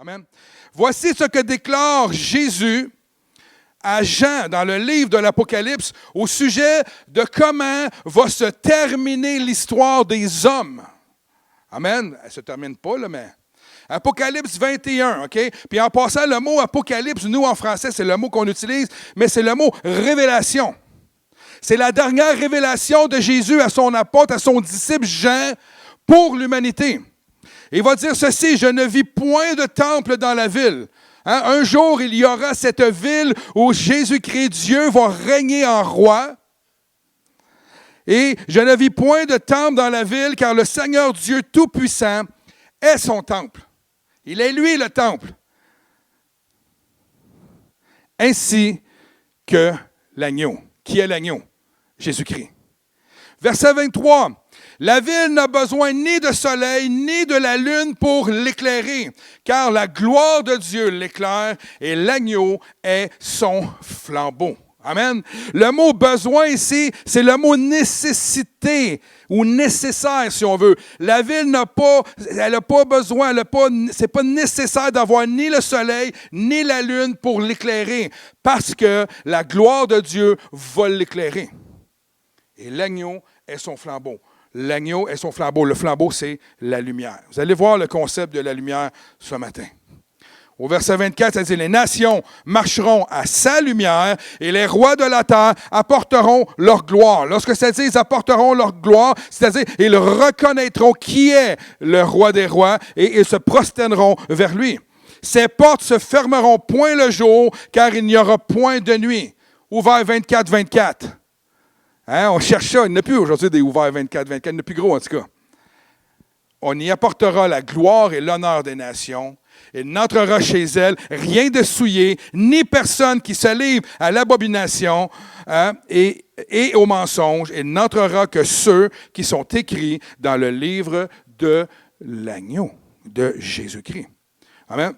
Amen. Voici ce que déclare Jésus à Jean dans le livre de l'Apocalypse au sujet de comment va se terminer l'histoire des hommes. Amen. Elle ne se termine pas, là, mais... Apocalypse 21, OK? Puis en passant, le mot Apocalypse, nous, en français, c'est le mot qu'on utilise, mais c'est le mot révélation. C'est la dernière révélation de Jésus à son apôtre, à son disciple Jean, pour l'humanité. Il va dire ceci, « Je ne vis point de temple dans la ville. » Hein? Un jour, il y aura cette ville où Jésus-Christ, Dieu, va régner en roi. Et je ne vis point de temple dans la ville, car le Seigneur Dieu Tout-Puissant est son temple. Il est lui le temple. Ainsi que l'agneau. Qui est l'agneau? Jésus-Christ. Verset 23. La ville n'a besoin ni de soleil, ni de la lune pour l'éclairer, car la gloire de Dieu l'éclaire et l'agneau est son flambeau. Amen. Le mot besoin ici, c'est le mot nécessité ou nécessaire si on veut. La ville elle n'a pas besoin, c'est pas nécessaire d'avoir ni le soleil ni la lune pour l'éclairer, parce que la gloire de Dieu va l'éclairer. Et l'agneau est son flambeau. L'agneau est son flambeau. Le flambeau, c'est la lumière. Vous allez voir le concept de la lumière ce matin. Au verset 24, ça dit, « Les nations marcheront à sa lumière et les rois de la terre apporteront leur gloire. » Lorsque ça dit, ils apporteront leur gloire, c'est-à-dire, ils reconnaîtront qui est le roi des rois et ils se prosterneront vers lui. Ses portes se fermeront point le jour, car il n'y aura point de nuit. Ouvert 24, 24. Hein, on cherche ça. Il n'y en a plus aujourd'hui des ouverts 24, 24. Il n'y en a plus gros, en tout cas. On y apportera la gloire et l'honneur des nations. Il n'entrera chez elle rien de souillé, ni personne qui se livre à l'abomination et au mensonge. Il n'entrera que ceux qui sont écrits dans le livre de l'agneau de Jésus-Christ. Amen.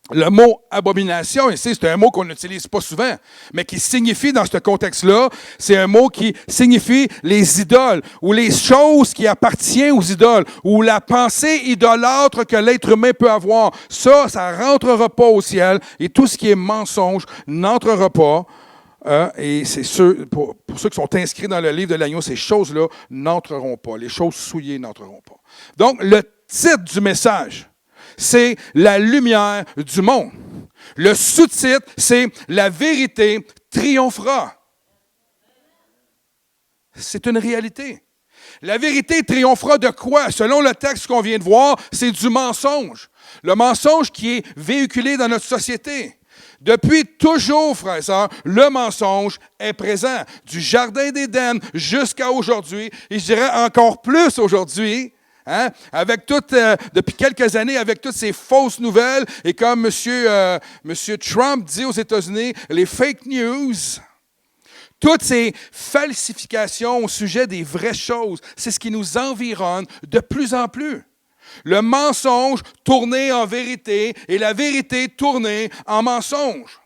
Le mot « abomination », ici, c'est un mot qu'on n'utilise pas souvent, mais qui signifie, dans ce contexte-là, c'est un mot qui signifie les idoles, ou les choses qui appartiennent aux idoles, ou la pensée idolâtre que l'être humain peut avoir. Ça ne rentrera pas au ciel, et tout ce qui est mensonge n'entrera pas. Et c'est pour ceux qui sont inscrits dans le livre de l'agneau, ces choses-là n'entreront pas. Les choses souillées n'entreront pas. Donc, le titre du message, c'est la lumière du monde. Le sous-titre, c'est la vérité triomphera. C'est une réalité. La vérité triomphera de quoi? Selon le texte qu'on vient de voir, c'est du mensonge. Le mensonge qui est véhiculé dans notre société. Depuis toujours, frères et sœurs, le mensonge est présent. Du Jardin d'Éden jusqu'à aujourd'hui, et je dirais encore plus aujourd'hui. Hein? Depuis quelques années, avec toutes ces fausses nouvelles, et comme M. Trump dit aux États-Unis, les fake news, toutes ces falsifications au sujet des vraies choses, c'est ce qui nous environne de plus en plus. Le mensonge tourné en vérité et la vérité tournée en mensonge.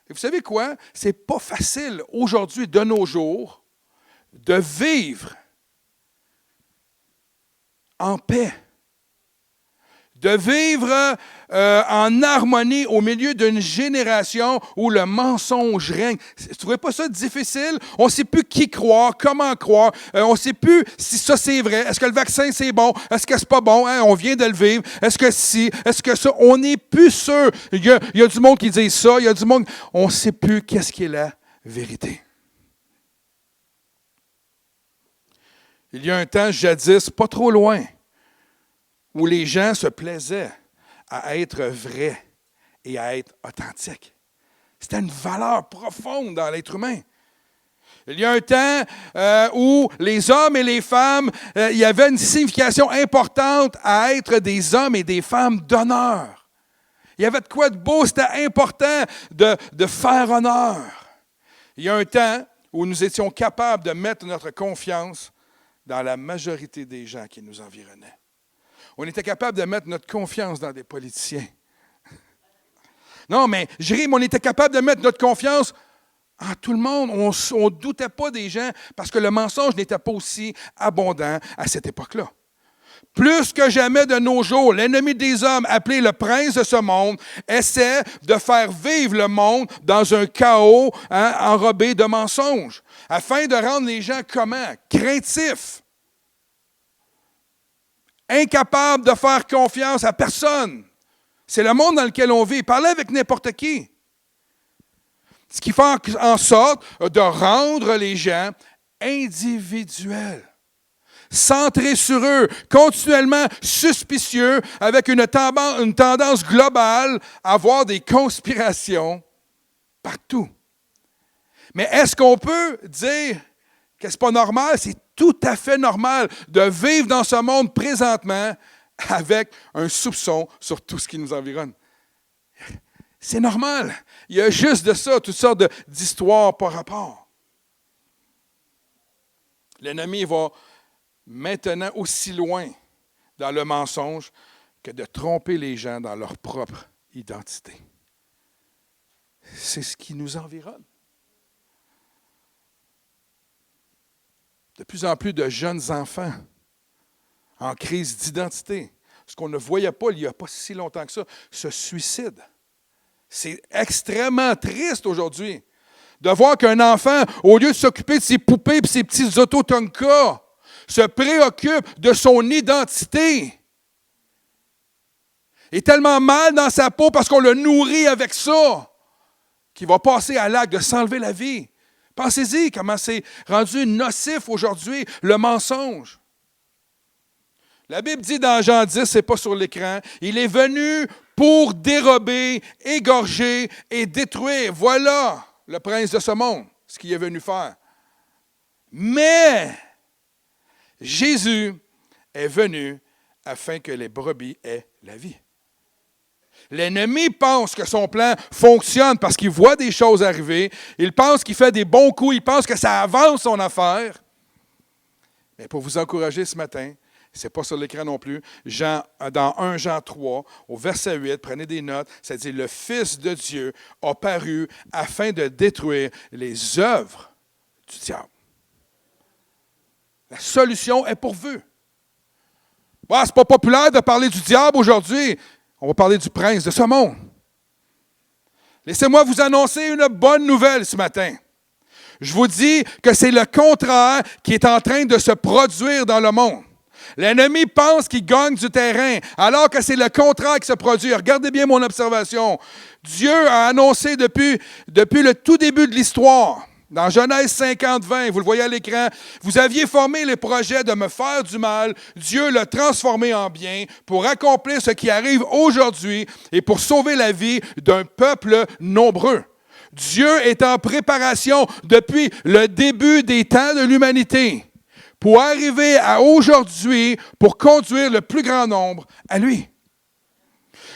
Et vous savez quoi? C'est pas facile aujourd'hui, de nos jours, de vivre en paix, de vivre en harmonie au milieu d'une génération où le mensonge règne. Vous ne trouvez pas ça difficile? On ne sait plus qui croire, comment croire. On ne sait plus si ça c'est vrai. Est-ce que le vaccin c'est bon? Est-ce que c'est pas bon? Hein? On vient de le vivre. Est-ce que si? Est-ce que ça? On n'est plus sûr. Il y a du monde qui dit ça. Il y a du monde... On ne sait plus qu'est-ce qui est la vérité. Il y a un temps, jadis, pas trop loin, où les gens se plaisaient à être vrais et à être authentiques. C'était une valeur profonde dans l'être humain. Il y a un temps où les hommes et les femmes, il y avait une signification importante à être des hommes et des femmes d'honneur. Il y avait de quoi de beau, c'était important de faire honneur. Il y a un temps où nous étions capables de mettre notre confiance dans la majorité des gens qui nous environnaient. On était capable de mettre notre confiance dans des politiciens. Non, mais je ris, mais on était capable de mettre notre confiance en tout le monde. On ne doutait pas des gens parce que le mensonge n'était pas aussi abondant à cette époque-là. Plus que jamais de nos jours, l'ennemi des hommes, appelé le prince de ce monde, essaie de faire vivre le monde dans un chaos enrobé de mensonges, afin de rendre les gens comment? Craintifs, incapables de faire confiance à personne. C'est le monde dans lequel on vit. Parlez avec n'importe qui. Ce qui fait en sorte de rendre les gens individuels, centrés sur eux, continuellement suspicieux, avec une tendance globale à avoir des conspirations partout. Mais est-ce qu'on peut dire que ce n'est pas normal? C'est tout à fait normal de vivre dans ce monde présentement avec un soupçon sur tout ce qui nous environne. C'est normal. Il y a juste de ça, toutes sortes d'histoires par rapport. L'ennemi va maintenant aussi loin dans le mensonge que de tromper les gens dans leur propre identité. C'est ce qui nous environne. De plus en plus de jeunes enfants en crise d'identité, ce qu'on ne voyait pas il n'y a pas si longtemps que ça, se suicident. C'est extrêmement triste aujourd'hui de voir qu'un enfant, au lieu de s'occuper de ses poupées et ses petits auto-tonkas, se préoccupe de son identité. Il est tellement mal dans sa peau parce qu'on le nourrit avec ça qu'il va passer à l'acte de s'enlever la vie. Pensez-y comment c'est rendu nocif aujourd'hui, le mensonge. La Bible dit dans Jean 10, ce n'est pas sur l'écran, il est venu pour dérober, égorger et détruire. Voilà le prince de ce monde, ce qu'il est venu faire. Mais Jésus est venu afin que les brebis aient la vie. L'ennemi pense que son plan fonctionne parce qu'il voit des choses arriver. Il pense qu'il fait des bons coups. Il pense que ça avance son affaire. Mais pour vous encourager ce matin, ce n'est pas sur l'écran non plus, dans 1 Jean 3, au verset 8, prenez des notes, ça dit « Le Fils de Dieu a paru afin de détruire les œuvres du diable. » La solution est pourvue. Ce n'est pas populaire de parler du diable aujourd'hui. On va parler du prince de ce monde. Laissez-moi vous annoncer une bonne nouvelle ce matin. Je vous dis que c'est le contraire qui est en train de se produire dans le monde. L'ennemi pense qu'il gagne du terrain, alors que c'est le contraire qui se produit. Regardez bien mon observation. Dieu a annoncé depuis le tout début de l'histoire, dans Genèse 50, 20, vous le voyez à l'écran, vous aviez formé les projets de me faire du mal. Dieu l'a transformé en bien pour accomplir ce qui arrive aujourd'hui et pour sauver la vie d'un peuple nombreux. Dieu est en préparation depuis le début des temps de l'humanité pour arriver à aujourd'hui pour conduire le plus grand nombre à lui.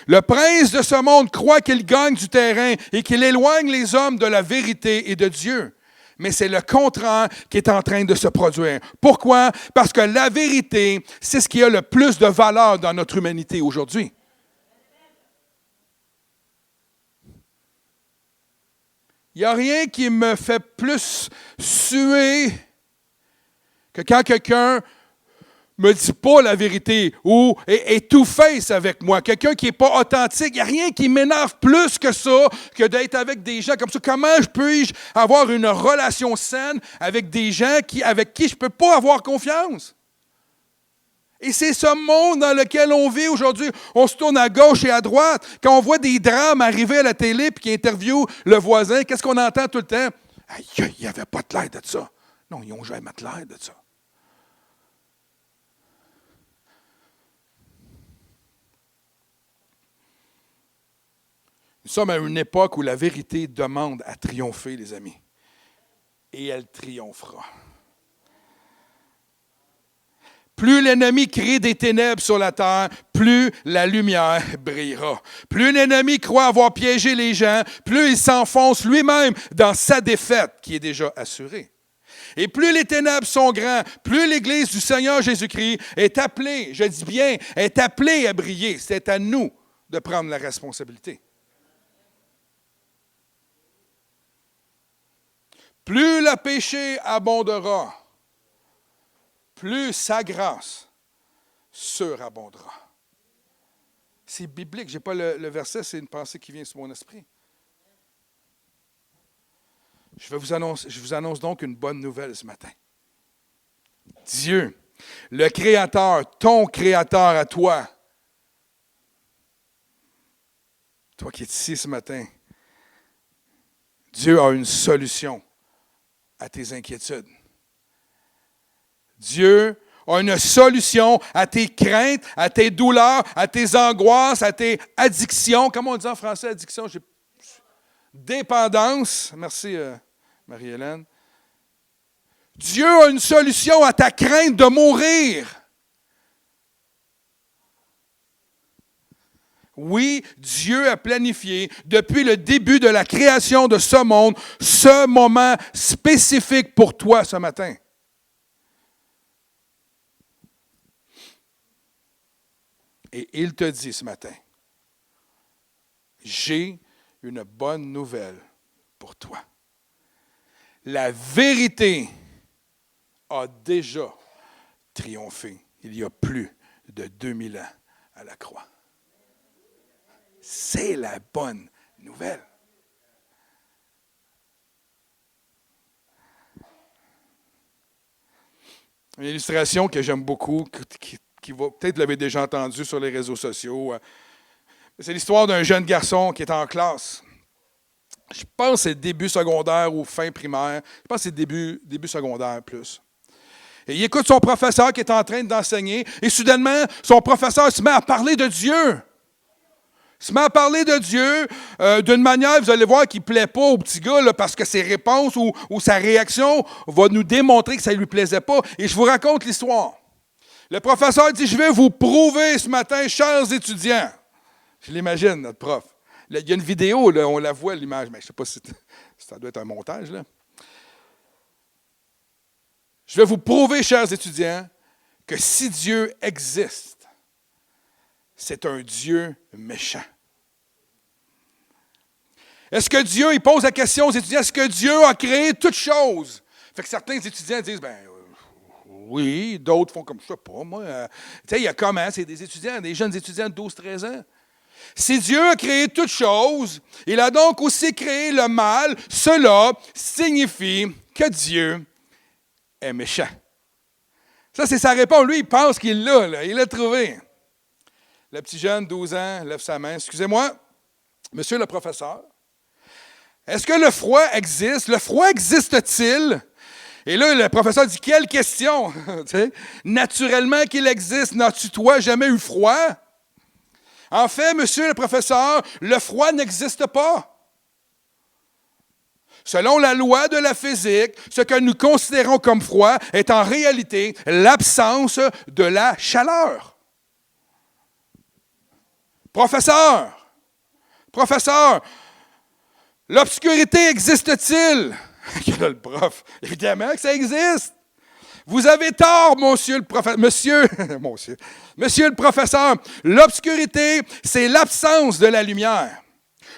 Le prince de ce monde croit qu'il gagne du terrain et qu'il éloigne les hommes de la vérité et de Dieu. Mais c'est le contraire qui est en train de se produire. Pourquoi? Parce que la vérité, c'est ce qui a le plus de valeur dans notre humanité aujourd'hui. Il n'y a rien qui me fait plus suer que quand quelqu'un me dit pas la vérité ou est two-face avec moi, quelqu'un qui n'est pas authentique. Il n'y a rien qui m'énerve plus que ça, que d'être avec des gens comme ça. Comment puis-je avoir une relation saine avec des gens avec qui je ne peux pas avoir confiance? Et c'est ce monde dans lequel on vit aujourd'hui. On se tourne à gauche et à droite. Quand on voit des drames arriver à la télé et qui interviewent le voisin, qu'est-ce qu'on entend tout le temps? Aïe, il n'y avait pas de l'air de ça. Non, ils n'ont jamais de l'air de ça. Nous sommes à une époque où la vérité demande à triompher, les amis. Et elle triomphera. Plus l'ennemi crée des ténèbres sur la terre, plus la lumière brillera. Plus l'ennemi croit avoir piégé les gens, plus il s'enfonce lui-même dans sa défaite qui est déjà assurée. Et plus les ténèbres sont grands, plus l'Église du Seigneur Jésus-Christ est appelée, je dis bien, est appelée à briller. C'est à nous de prendre la responsabilité. Plus le péché abondera, plus sa grâce surabondera. C'est biblique. Je n'ai pas le verset, c'est une pensée qui vient sur mon esprit. Je vous annonce donc une bonne nouvelle ce matin. Dieu, le Créateur, ton Créateur à toi, toi qui es ici ce matin, Dieu a une solution à tes inquiétudes. Dieu a une solution à tes craintes, à tes douleurs, à tes angoisses, à tes addictions. Comment on dit en français addiction? Dépendance. Merci Marie-Hélène. Dieu a une solution à ta crainte de mourir. Oui, Dieu a planifié depuis le début de la création de ce monde ce moment spécifique pour toi ce matin. Et il te dit ce matin, j'ai une bonne nouvelle pour toi. La vérité a déjà triomphé il y a plus de 2000 ans à la croix. C'est la bonne nouvelle. Une illustration que j'aime beaucoup, qui va, peut-être vous l'avez déjà entendu sur les réseaux sociaux. C'est l'histoire d'un jeune garçon qui est en classe. Je pense que c'est début secondaire ou fin primaire. Je pense que c'est début secondaire plus. Et il écoute son professeur qui est en train d'enseigner et soudainement, son professeur se met à parler de Dieu. Il se met à parler de Dieu d'une manière, vous allez voir, qui ne plaît pas au petit gars là, parce que ses réponses ou sa réaction va nous démontrer que ça ne lui plaisait pas. Et je vous raconte l'histoire. Le professeur dit, je vais vous prouver ce matin, chers étudiants. Je l'imagine, notre prof. Là, il y a une vidéo, là, on la voit, l'image, mais je ne sais pas si ça doit être un montage. Là. Je vais vous prouver, chers étudiants, que si Dieu existe, c'est un Dieu méchant. Est-ce que Dieu, il pose la question aux étudiants, est-ce que Dieu a créé toutes choses? Fait que certains étudiants disent, oui, d'autres font comme, je ne sais pas, moi. Tu sais, il y a comment? C'est des étudiants, des jeunes étudiants de 12-13 ans. Si Dieu a créé toutes choses, il a donc aussi créé le mal. Cela signifie que Dieu est méchant. Ça, c'est sa réponse. Lui, il pense qu'il l'a, là. Il l'a trouvé. Le petit jeune, 12 ans, lève sa main. Excusez-moi, monsieur le professeur, est-ce que le froid existe? Le froid existe-t-il? Et là, le professeur dit, quelle question? Naturellement qu'il existe. N'as-tu, toi, jamais eu froid? En fait, monsieur le professeur, le froid n'existe pas. Selon la loi de la physique, ce que nous considérons comme froid est en réalité l'absence de la chaleur. Professeur, l'obscurité existe-t-il? Quel le prof? Évidemment que ça existe. Vous avez tort, monsieur le professeur. L'obscurité, c'est l'absence de la lumière.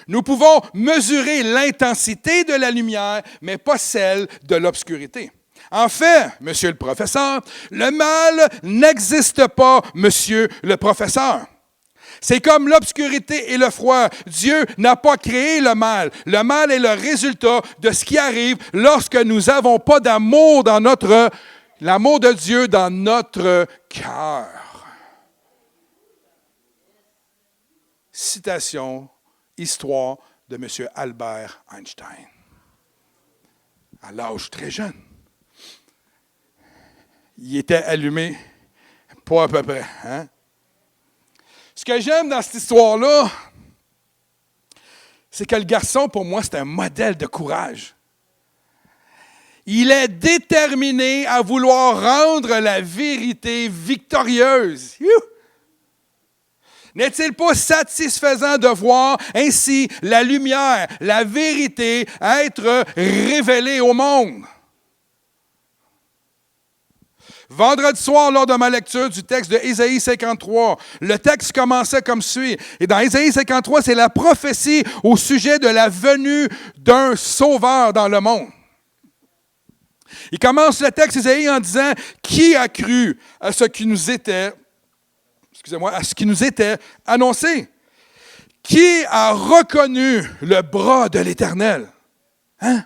Nous pouvons mesurer l'intensité de la lumière, mais pas celle de l'obscurité. En fait, monsieur le professeur, le mal n'existe pas, monsieur le professeur. C'est comme l'obscurité et le froid. Dieu n'a pas créé le mal. Le mal est le résultat de ce qui arrive lorsque nous n'avons pas d'amour dans l'amour de Dieu dans notre cœur. Citation, histoire de M. Albert Einstein. À l'âge très jeune. Il était allumé, pas à peu près. Hein? Ce que j'aime dans cette histoire-là, c'est que le garçon, pour moi, c'est un modèle de courage. Il est déterminé à vouloir rendre la vérité victorieuse. N'est-il pas satisfaisant de voir ainsi la lumière, la vérité être révélée au monde? Vendredi soir, lors de ma lecture du texte de Ésaïe 53, le texte commençait comme suit. Et dans Ésaïe 53, c'est la prophétie au sujet de la venue d'un sauveur dans le monde. Il commence le texte Ésaïe en disant « Qui a cru à ce qui nous était à ce qui nous était annoncé. Qui a reconnu le bras de l'Éternel? Hein?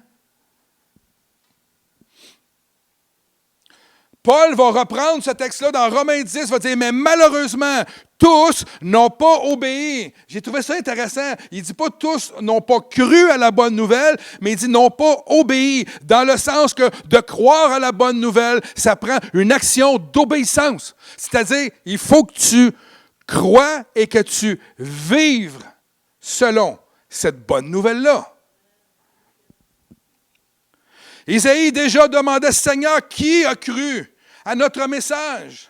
Paul va reprendre ce texte-là dans Romains 10, va dire, mais malheureusement, tous n'ont pas obéi. J'ai trouvé ça intéressant. Il ne dit pas tous n'ont pas cru à la bonne nouvelle, mais il dit n'ont pas obéi, dans le sens que de croire à la bonne nouvelle, ça prend une action d'obéissance. C'est-à-dire, il faut que tu crois et que tu vives selon cette bonne nouvelle-là. Isaïe déjà demandait, Seigneur, qui a cru à notre message?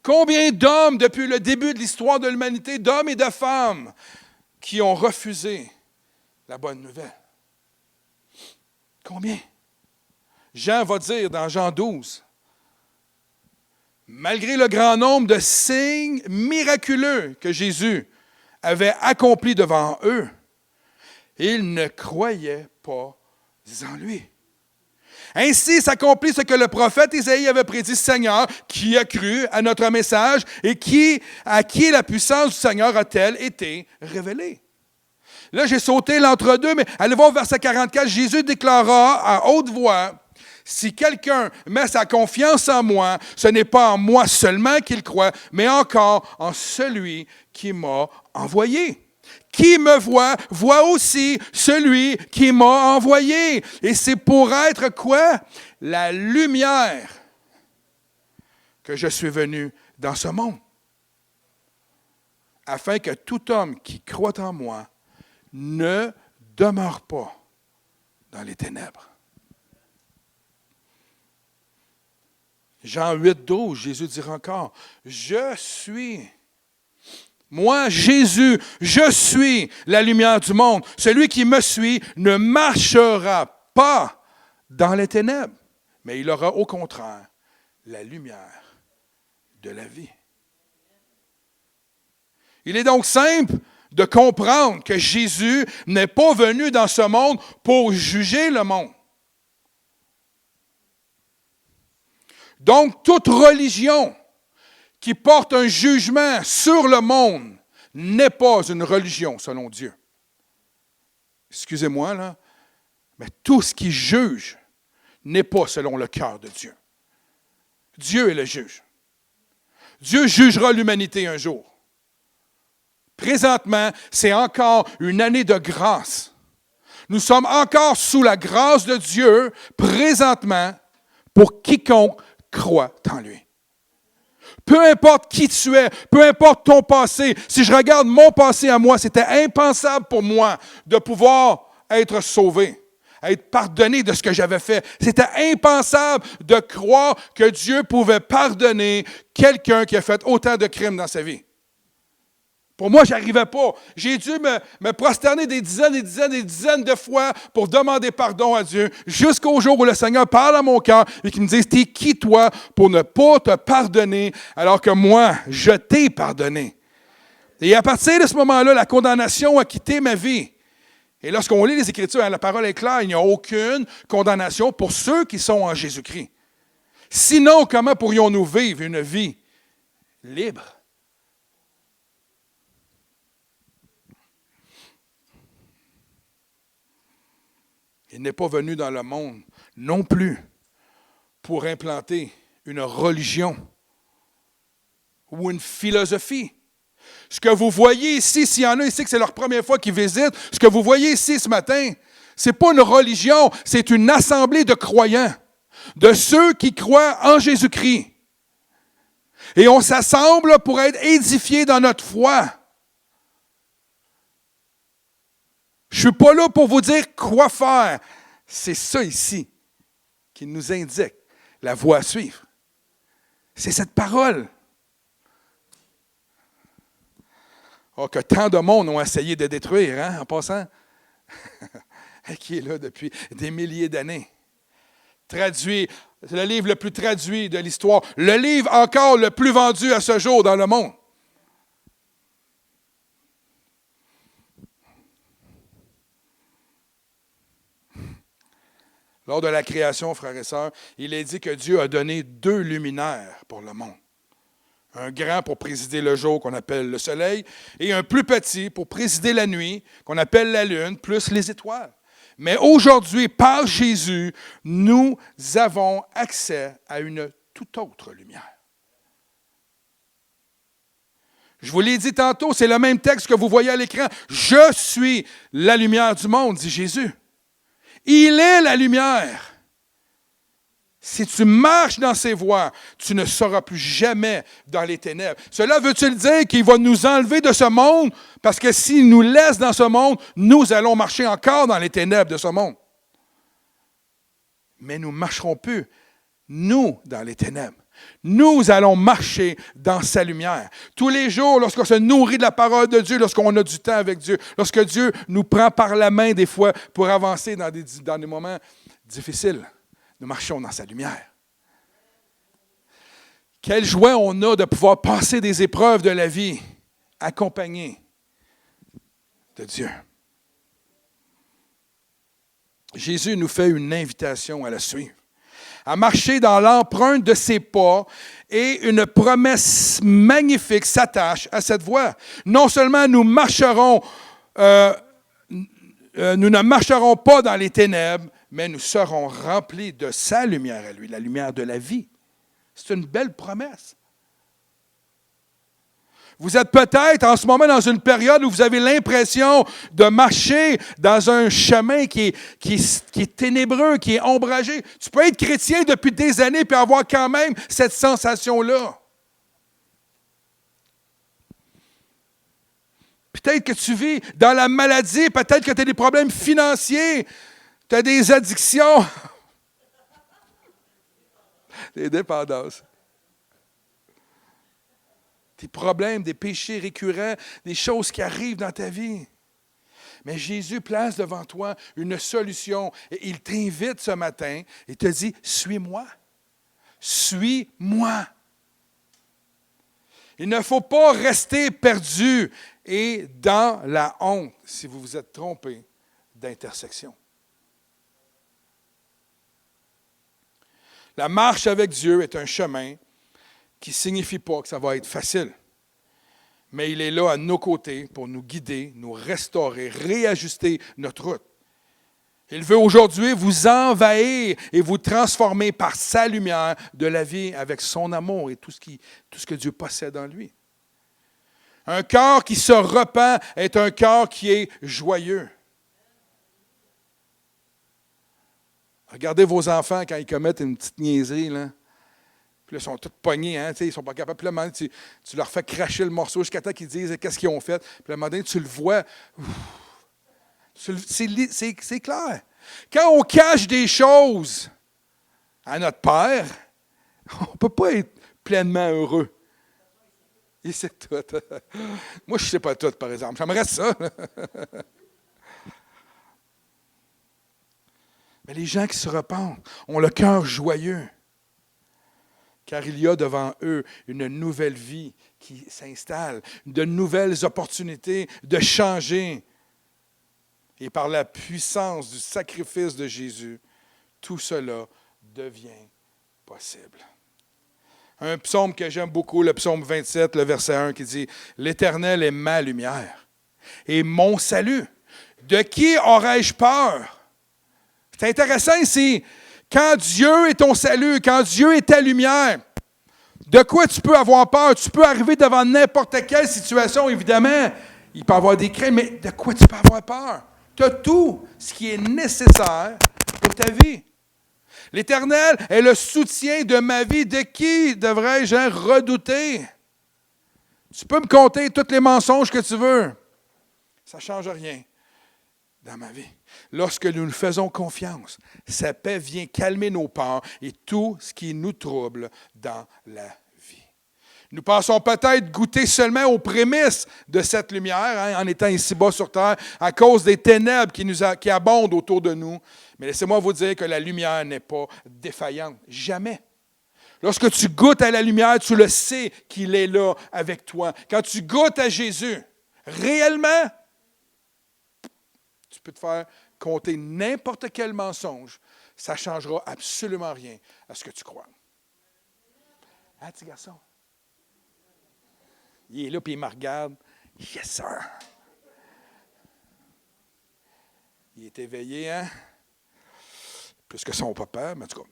Combien d'hommes, depuis le début de l'histoire de l'humanité, d'hommes et de femmes, qui ont refusé la bonne nouvelle? Combien? Jean va dire dans Jean 12, malgré le grand nombre de signes miraculeux que Jésus avait accomplis devant eux, ils ne croyaient pas en lui. Ainsi s'accomplit ce que le prophète Isaïe avait prédit, Seigneur, qui a cru à notre message et à qui la puissance du Seigneur a-t-elle été révélée? Là, j'ai sauté l'entre-deux, mais allez voir au verset 44, Jésus déclara à haute voix, si quelqu'un met sa confiance en moi, ce n'est pas en moi seulement qu'il croit, mais encore en celui qui m'a envoyé. Qui me voit, voit aussi celui qui m'a envoyé. Et c'est pour être quoi? La lumière que je suis venu dans ce monde. Afin que tout homme qui croit en moi ne demeure pas dans les ténèbres. Jean 8, 12, Jésus dira encore, je suis... Moi, Jésus, je suis la lumière du monde. Celui qui me suit ne marchera pas dans les ténèbres, mais il aura au contraire la lumière de la vie. Il est donc simple de comprendre que Jésus n'est pas venu dans ce monde pour juger le monde. Donc, toute religion qui porte un jugement sur le monde n'est pas une religion selon Dieu. Excusez-moi, là, mais tout ce qui juge n'est pas selon le cœur de Dieu. Dieu est le juge. Dieu jugera l'humanité un jour. Présentement, c'est encore une année de grâce. Nous sommes encore sous la grâce de Dieu, présentement, pour quiconque croit en lui. Peu importe qui tu es, peu importe ton passé, si je regarde mon passé à moi, c'était impensable pour moi de pouvoir être sauvé, être pardonné de ce que j'avais fait. C'était impensable de croire que Dieu pouvait pardonner quelqu'un qui a fait autant de crimes dans sa vie. Pour moi, je n'arrivais pas. J'ai dû me prosterner des dizaines de fois pour demander pardon à Dieu, jusqu'au jour où le Seigneur parle à mon cœur et qu'il me dit, t'es qui toi pour ne pas te pardonner alors que moi, je t'ai pardonné. Et à partir de ce moment-là, la condamnation a quitté ma vie. Et lorsqu'on lit les Écritures, la parole est claire, il n'y a aucune condamnation pour ceux qui sont en Jésus-Christ. Sinon, comment pourrions-nous vivre une vie libre? Il n'est pas venu dans le monde non plus pour implanter une religion ou une philosophie. Ce que vous voyez ici, s'il y en a ici que c'est leur première fois qu'ils visitent, ce que vous voyez ici ce matin, ce n'est pas une religion, c'est une assemblée de croyants, de ceux qui croient en Jésus-Christ. Et on s'assemble pour être édifiés dans notre foi. Je ne suis pas là pour vous dire quoi faire. C'est ça ici qui nous indique la voie à suivre. C'est cette parole. Oh, que tant de monde ont essayé de détruire, hein, en passant, qui est là depuis des milliers d'années. Traduit, c'est le livre le plus traduit de l'histoire, le livre encore le plus vendu à ce jour dans le monde. Lors de la création, frères et sœurs, il est dit que Dieu a donné 2 luminaires pour le monde. Un grand pour présider le jour qu'on appelle le soleil, et un plus petit pour présider la nuit qu'on appelle la lune, plus les étoiles. Mais aujourd'hui, par Jésus, nous avons accès à une toute autre lumière. Je vous l'ai dit tantôt, c'est le même texte que vous voyez à l'écran. Je suis la lumière du monde, dit Jésus. Il est la lumière. Si tu marches dans ses voies, tu ne seras plus jamais dans les ténèbres. Cela veut-il dire qu'il va nous enlever de ce monde? Parce que s'il nous laisse dans ce monde, nous allons marcher encore dans les ténèbres de ce monde. Mais nous ne marcherons plus, nous, dans les ténèbres. Nous allons marcher dans sa lumière. Tous les jours, lorsqu'on se nourrit de la parole de Dieu, lorsqu'on a du temps avec Dieu, lorsque Dieu nous prend par la main des fois pour avancer dans des moments difficiles, nous marchons dans sa lumière. Quelle joie on a de pouvoir passer des épreuves de la vie accompagnés de Dieu. Jésus nous fait une invitation à le suivre, à marcher dans l'empreinte de ses pas, et une promesse magnifique s'attache à cette voie. Non seulement nous ne marcherons pas dans les ténèbres, mais nous serons remplis de sa lumière à lui, la lumière de la vie. C'est une belle promesse. Vous êtes peut-être en ce moment dans une période où vous avez l'impression de marcher dans un chemin qui est ténébreux, qui est ombragé. Tu peux être chrétien depuis des années et avoir quand même cette sensation-là. Peut-être que tu vis dans la maladie, peut-être que tu as des problèmes financiers, tu as des addictions, des dépendances. Des problèmes, des péchés récurrents, des choses qui arrivent dans ta vie. Mais Jésus place devant toi une solution. Et il t'invite ce matin et te dit, suis-moi. Suis-moi. Il ne faut pas rester perdu et dans la honte si vous vous êtes trompé d'intersection. La marche avec Dieu est un chemin qui ne signifie pas que ça va être facile. Mais il est là à nos côtés pour nous guider, nous restaurer, réajuster notre route. Il veut aujourd'hui vous envahir et vous transformer par sa lumière de la vie avec son amour et tout ce que Dieu possède en lui. Un cœur qui se repent est un cœur qui est joyeux. Regardez vos enfants quand ils commettent une petite niaiserie, là. Puis là, ils sont tous pognés, hein, ils ne sont pas capables. Puis là, tu leur fais cracher le morceau jusqu'à temps qu'ils disent qu'est-ce qu'ils ont fait. Puis là, à un moment donné, tu le vois. C'est clair. Quand on cache des choses à notre Père, on ne peut pas être pleinement heureux. Il sait tout. Moi, je ne sais pas tout, par exemple. J'aimerais ça. Mais les gens qui se repentent ont le cœur joyeux. Car il y a devant eux une nouvelle vie qui s'installe, de nouvelles opportunités de changer. Et par la puissance du sacrifice de Jésus, tout cela devient possible. Un psaume que j'aime beaucoup, le psaume 27, le verset 1, qui dit « L'Éternel est ma lumière et mon salut. De qui aurais-je peur? » C'est intéressant ici. Quand Dieu est ton salut, quand Dieu est ta lumière, de quoi tu peux avoir peur? Tu peux arriver devant n'importe quelle situation, évidemment. Il peut y avoir des craintes, mais de quoi tu peux avoir peur? Tu as tout ce qui est nécessaire pour ta vie. L'Éternel est le soutien de ma vie. De qui devrais-je redouter? Tu peux me compter tous les mensonges que tu veux. Ça ne change rien dans ma vie. Lorsque nous nous faisons confiance, sa paix vient calmer nos peurs et tout ce qui nous trouble dans la vie. Nous pensons peut-être goûter seulement aux prémices de cette lumière, en étant ici-bas sur terre, à cause des ténèbres qui abondent autour de nous. Mais laissez-moi vous dire que la lumière n'est pas défaillante. Jamais. Lorsque tu goûtes à la lumière, tu le sais qu'il est là avec toi. Quand tu goûtes à Jésus, réellement, tu peux te faire compter n'importe quel mensonge. Ça ne changera absolument rien à ce que tu crois. Hein, petit garçon? Il est là, puis il me regarde. Yes, sir. Il est éveillé, hein? Plus que son papa, mais en tout cas.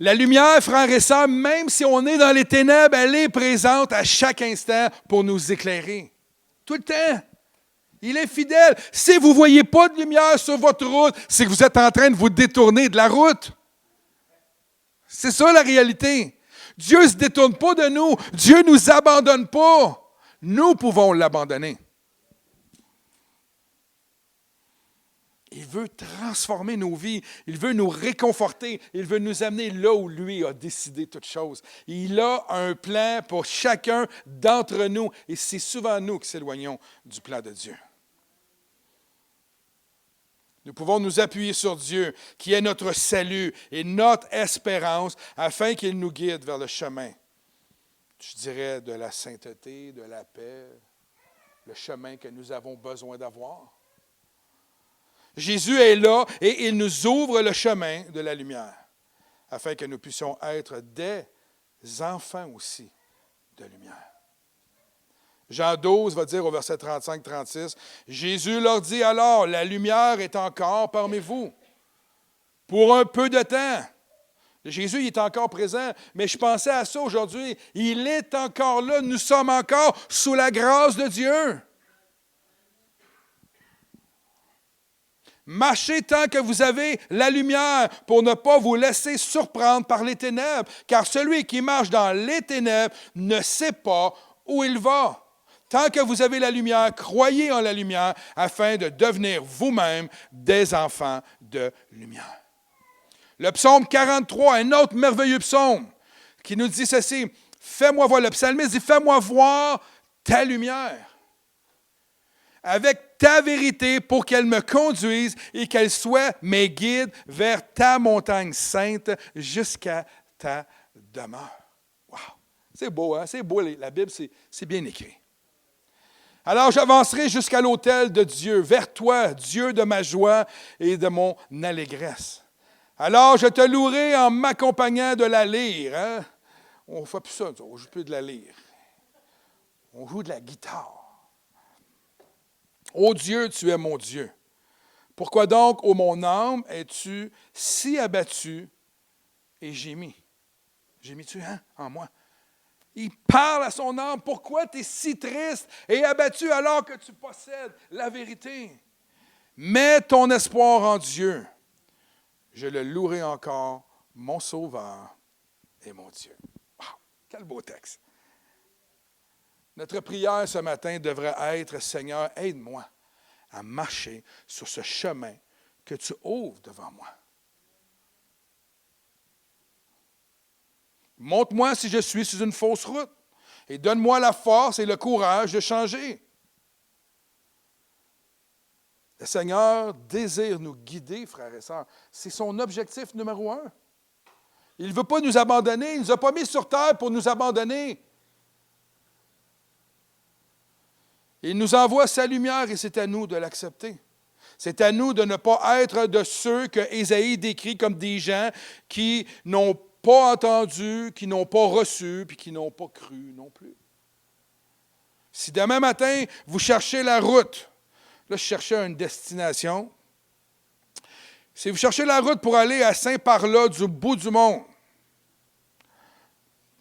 La lumière, frères et sœurs, même si on est dans les ténèbres, elle est présente à chaque instant pour nous éclairer. Tout le temps. Il est fidèle. Si vous ne voyez pas de lumière sur votre route, c'est que vous êtes en train de vous détourner de la route. C'est ça la réalité. Dieu ne se détourne pas de nous. Dieu ne nous abandonne pas. Nous pouvons l'abandonner. Il veut transformer nos vies. Il veut nous réconforter. Il veut nous amener là où lui a décidé toutes choses. Il a un plan pour chacun d'entre nous. Et c'est souvent nous qui s'éloignons du plan de Dieu. Nous pouvons nous appuyer sur Dieu, qui est notre salut et notre espérance, afin qu'il nous guide vers le chemin, je dirais, de la sainteté, de la paix, le chemin que nous avons besoin d'avoir. Jésus est là et il nous ouvre le chemin de la lumière, afin que nous puissions être des enfants aussi de lumière. Jean 12 va dire au verset 35-36, « Jésus leur dit alors, la lumière est encore parmi vous, pour un peu de temps. » Jésus il est encore présent, mais je pensais à ça aujourd'hui. Il est encore là, nous sommes encore sous la grâce de Dieu. Marchez tant que vous avez la lumière pour ne pas vous laisser surprendre par les ténèbres, car celui qui marche dans les ténèbres ne sait pas où il va. Tant que vous avez la lumière, croyez en la lumière afin de devenir vous-même des enfants de lumière. Le psaume 43, un autre merveilleux psaume qui nous dit ceci, « Fais-moi voir », le psalmiste dit, « Fais-moi voir ta lumière avec ta vérité pour qu'elle me conduise et qu'elle soit mes guides vers ta montagne sainte jusqu'à ta demeure. » Wow! C'est beau, hein? C'est beau, la Bible, c'est bien écrit. Alors j'avancerai jusqu'à l'autel de Dieu, vers toi, Dieu de ma joie et de mon allégresse. Alors je te louerai en m'accompagnant de la lyre. Hein? On ne fait plus ça, on ne joue plus de la lyre. On joue de la guitare. Ô Dieu, tu es mon Dieu. Pourquoi donc, ô mon âme, es-tu si abattu et gémis? Gémis-tu, hein, en moi? Il parle à son âme. Pourquoi tu es si triste et abattu alors que tu possèdes la vérité? Mets ton espoir en Dieu. Je le louerai encore, mon Sauveur et mon Dieu. Wow, quel beau texte. Notre prière ce matin devrait être, Seigneur, aide-moi à marcher sur ce chemin que tu ouvres devant moi. Montre-moi si je suis sur une fausse route et donne-moi la force et le courage de changer. Le Seigneur désire nous guider, frères et sœurs. C'est son objectif numéro 1. Il ne veut pas nous abandonner. Il ne nous a pas mis sur terre pour nous abandonner. Il nous envoie sa lumière et c'est à nous de l'accepter. C'est à nous de ne pas être de ceux que Ésaïe décrit comme des gens qui n'ont pas entendu, qui n'ont pas reçu, puis qui n'ont pas cru non plus. Si demain matin, vous cherchez la route, là, je cherchais une destination. Si vous cherchez la route pour aller à Saint-Parla du bout du monde,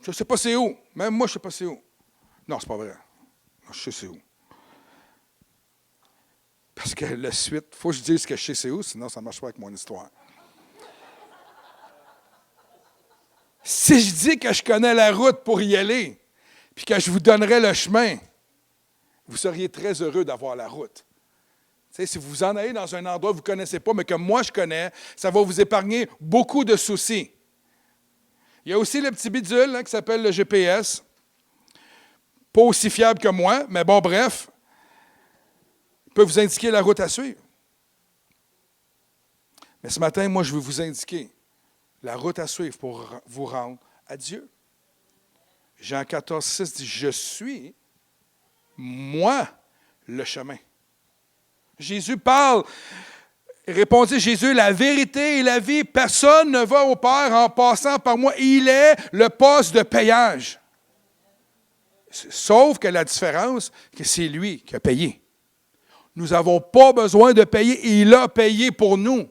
je ne sais pas c'est où. Même moi, je ne sais pas c'est où. Non, c'est pas vrai. Je sais c'est où. Parce que la suite, il faut que je dise que je sais c'est où, sinon ça ne marche pas avec mon histoire. Si je dis que je connais la route pour y aller, puis que je vous donnerais le chemin, vous seriez très heureux d'avoir la route. Tu sais, si vous en allez dans un endroit que vous ne connaissez pas, mais que moi je connais, ça va vous épargner beaucoup de soucis. Il y a aussi le petit bidule qui s'appelle le GPS. Pas aussi fiable que moi, mais bon, bref, il peut vous indiquer la route à suivre. Mais ce matin, moi, je vais vous indiquer la route à suivre pour vous rendre à Dieu. Jean 14, 6 dit, « Je suis, moi, le chemin. » Jésus parle Répondit Jésus, la vérité et la vie, personne ne va au Père en passant par moi. Il est le poste de payage. Sauf que la différence, que c'est lui qui a payé. Nous n'avons pas besoin de payer, et il a payé pour nous.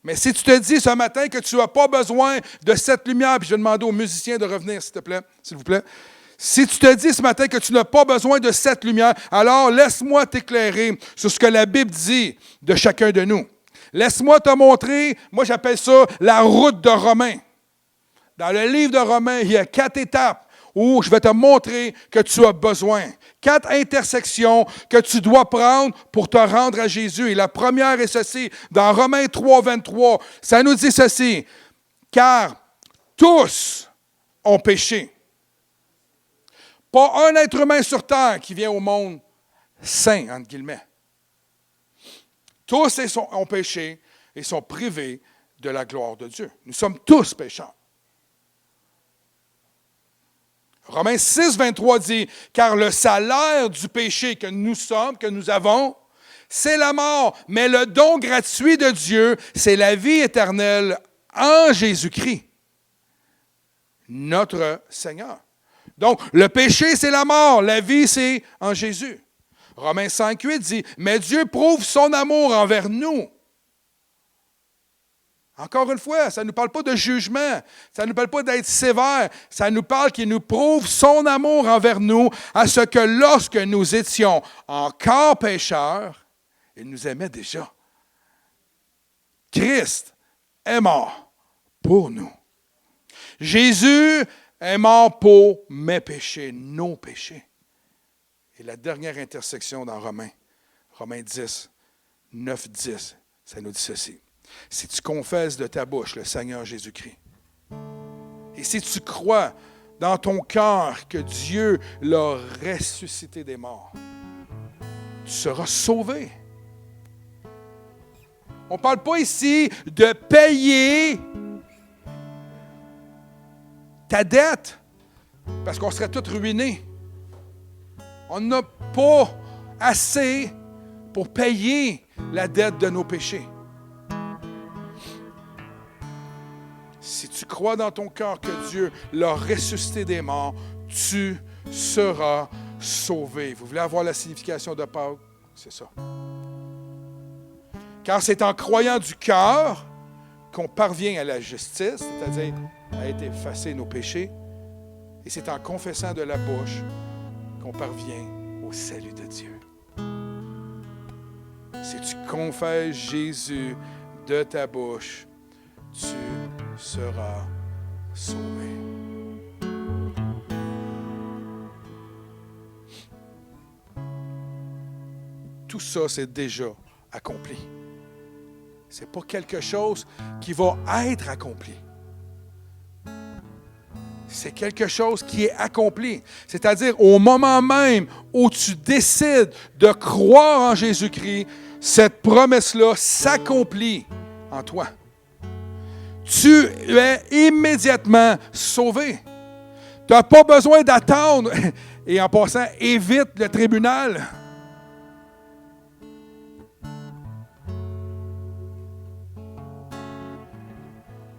Mais si tu te dis ce matin que tu n'as pas besoin de cette lumière, puis je vais demander aux musiciens de revenir, s'il vous plaît. Si tu te dis ce matin que tu n'as pas besoin de cette lumière, alors laisse-moi t'éclairer sur ce que la Bible dit de chacun de nous. Laisse-moi te montrer, moi j'appelle ça la route de Romains. Dans le livre de Romains, il y a 4 étapes où je vais te montrer que tu as besoin. 4 intersections que tu dois prendre pour te rendre à Jésus. Et la première est ceci, dans Romains 3, 23, ça nous dit ceci, « Car tous ont péché. » Pas un être humain sur terre qui vient au monde saint, entre guillemets. Tous ont péché et sont privés de la gloire de Dieu. Nous sommes tous pécheurs. Romains 6, 23 dit, « Car le salaire du péché que nous avons, c'est la mort. Mais le don gratuit de Dieu, c'est la vie éternelle en Jésus-Christ, notre Seigneur. » Donc, le péché, c'est la mort. La vie, c'est en Jésus. Romains 5, 8 dit, « Mais Dieu prouve son amour envers nous. » Encore une fois, ça ne nous parle pas de jugement, ça ne nous parle pas d'être sévère, ça nous parle qu'il nous prouve son amour envers nous, à ce que lorsque nous étions encore pécheurs, il nous aimait déjà. Christ est mort pour nous. Jésus est mort pour mes péchés, nos péchés. Et la dernière intersection dans Romains 10, 9, 10, ça nous dit ceci. Si tu confesses de ta bouche le Seigneur Jésus-Christ, et si tu crois dans ton cœur que Dieu l'a ressuscité des morts, tu seras sauvé. On ne parle pas ici de payer ta dette, parce qu'on serait tous ruinés. On n'a pas assez pour payer la dette de nos péchés. Si tu crois dans ton cœur que Dieu l'a ressuscité des morts, tu seras sauvé. Vous voulez avoir la signification de Pâques? C'est ça. Car c'est en croyant du cœur qu'on parvient à la justice, c'est-à-dire à être effacé nos péchés, et c'est en confessant de la bouche qu'on parvient au salut de Dieu. Si tu confesses Jésus de ta bouche, tu seras sauvé. Tout ça, c'est déjà accompli. Ce n'est pas quelque chose qui va être accompli. C'est quelque chose qui est accompli. C'est-à-dire, au moment même où tu décides de croire en Jésus-Christ, cette promesse-là s'accomplit en toi. Tu es immédiatement sauvé. Tu n'as pas besoin d'attendre. Et en passant, évite le tribunal.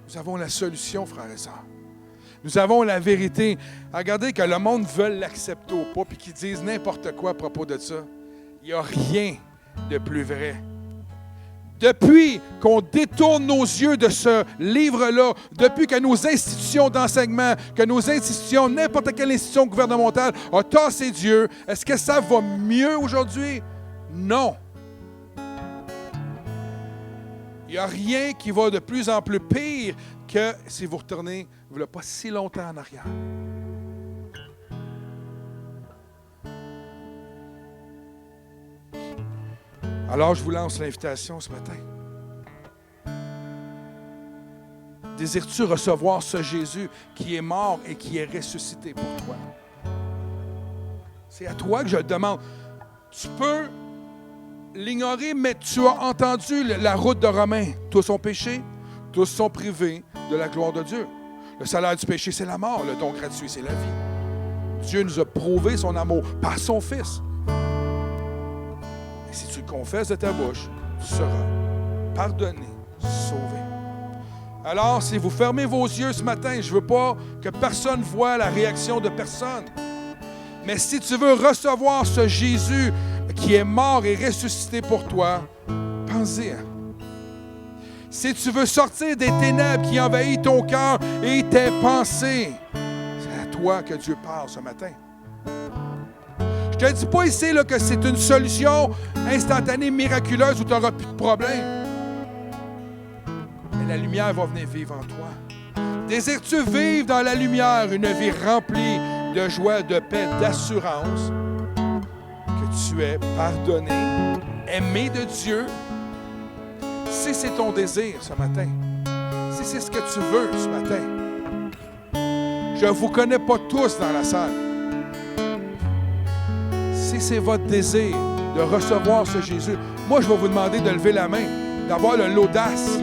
Nous avons la solution, frères et sœurs. Nous avons la vérité. Regardez que le monde veut l'accepter ou pas, puis qu'ils disent n'importe quoi à propos de ça. Il n'y a rien de plus vrai. Depuis qu'on détourne nos yeux de ce livre-là, depuis que nos institutions d'enseignement, que nos institutions, n'importe quelle institution gouvernementale a tassé Dieu, est-ce que ça va mieux aujourd'hui? Non. Il n'y a rien qui va de plus en plus pire que si vous retournez, il n'y a pas si longtemps en arrière. Alors, je vous lance l'invitation ce matin. Désires-tu recevoir ce Jésus qui est mort et qui est ressuscité pour toi? C'est à toi que je demande. Tu peux l'ignorer, mais tu as entendu la route de Romains. Tous sont péchés, tous sont privés de la gloire de Dieu. Le salaire du péché, c'est la mort. Le don gratuit, c'est la vie. Dieu nous a prouvé son amour par son Fils. Et si tu le confesses de ta bouche, tu seras pardonné, sauvé. Alors, si vous fermez vos yeux ce matin, je ne veux pas que personne voie la réaction de personne. Mais si tu veux recevoir ce Jésus qui est mort et ressuscité pour toi, pense-y. Si tu veux sortir des ténèbres qui envahissent ton cœur et tes pensées, c'est à toi que Dieu parle ce matin. Je ne te dis pas ici là, que c'est une solution instantanée, miraculeuse où tu n'auras plus de problème. Mais la lumière va venir vivre en toi. Désires-tu vivre dans la lumière une vie remplie de joie, de paix, d'assurance, que tu es pardonné, aimé de Dieu? Si c'est ton désir ce matin, si c'est ce que tu veux ce matin, je ne vous connais pas tous dans la salle. Si c'est votre désir de recevoir ce Jésus, moi je vais vous demander de lever la main, d'avoir l'audace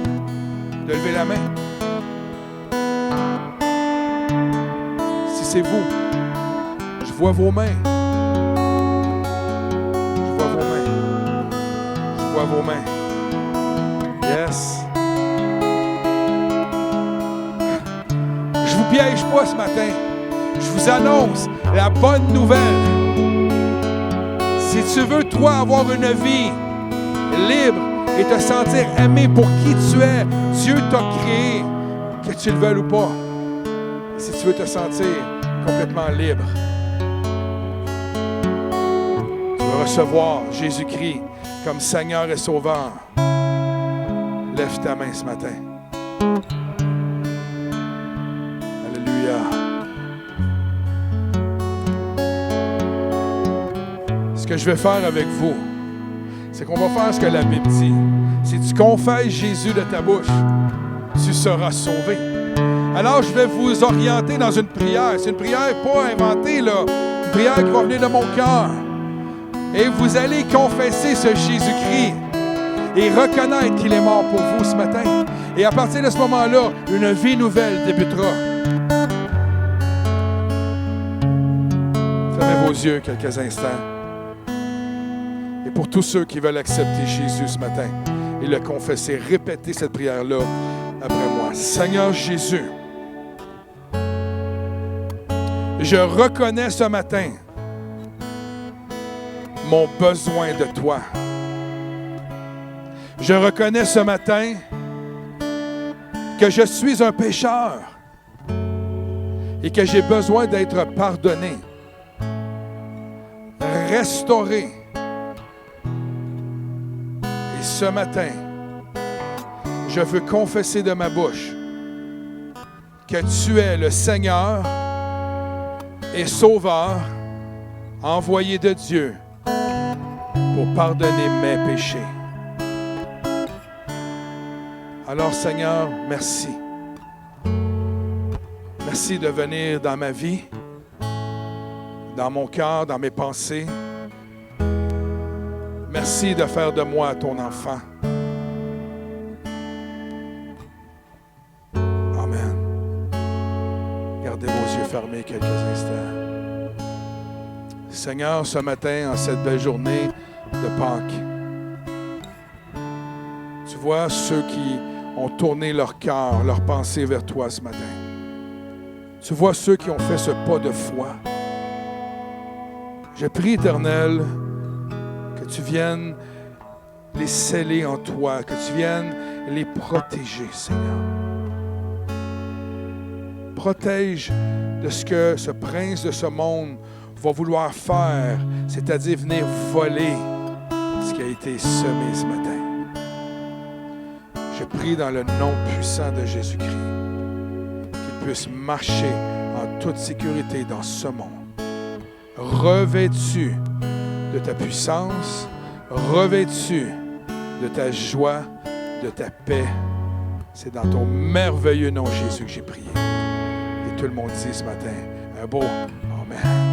de lever la main. Si c'est vous, je vois vos mains. Je vois vos mains. Je vois vos mains. Yes. Je vous piège pas ce matin. Je vous annonce la bonne nouvelle. Si tu veux, toi, avoir une vie libre et te sentir aimé pour qui tu es, Dieu t'a créé, que tu le veuilles ou pas. Si tu veux te sentir complètement libre, tu veux recevoir Jésus-Christ comme Seigneur et Sauveur. Lève ta main ce matin. Alléluia. Ce que je vais faire avec vous, c'est qu'on va faire ce que la Bible dit. Si tu confesses Jésus de ta bouche, tu seras sauvé. Alors, je vais vous orienter dans une prière. C'est une prière pas inventée, là. Une prière qui va venir de mon cœur. Et vous allez confesser ce Jésus-Christ et reconnaître qu'il est mort pour vous ce matin. Et à partir de ce moment-là, une vie nouvelle débutera. Fermez vos yeux quelques instants. Et pour tous ceux qui veulent accepter Jésus ce matin et le confesser, répétez cette prière-là après moi. Seigneur Jésus, je reconnais ce matin mon besoin de toi. Je reconnais ce matin que je suis un pécheur et que j'ai besoin d'être pardonné, restauré. Et ce matin, je veux confesser de ma bouche que tu es le Seigneur et Sauveur envoyé de Dieu pour pardonner mes péchés. Alors, Seigneur, merci. Merci de venir dans ma vie, dans mon cœur, dans mes pensées. Merci de faire de moi ton enfant. Amen. Gardez vos yeux fermés quelques instants. Seigneur, ce matin, en cette belle journée de Pâques, tu vois ceux qui ont tourné leur cœur, leur pensée vers toi ce matin. Tu vois ceux qui ont fait ce pas de foi. Je prie, Éternel, que tu viennes les sceller en toi, que tu viennes les protéger, Seigneur. Protège de ce que ce prince de ce monde va vouloir faire, c'est-à-dire venir voler ce qui a été semé ce matin. Je prie dans le nom puissant de Jésus-Christ qu'il puisse marcher en toute sécurité dans ce monde. Revêtu de ta puissance, revêtu de ta joie, de ta paix. C'est dans ton merveilleux nom, Jésus, que j'ai prié. Et tout le monde dit ce matin, un beau Amen.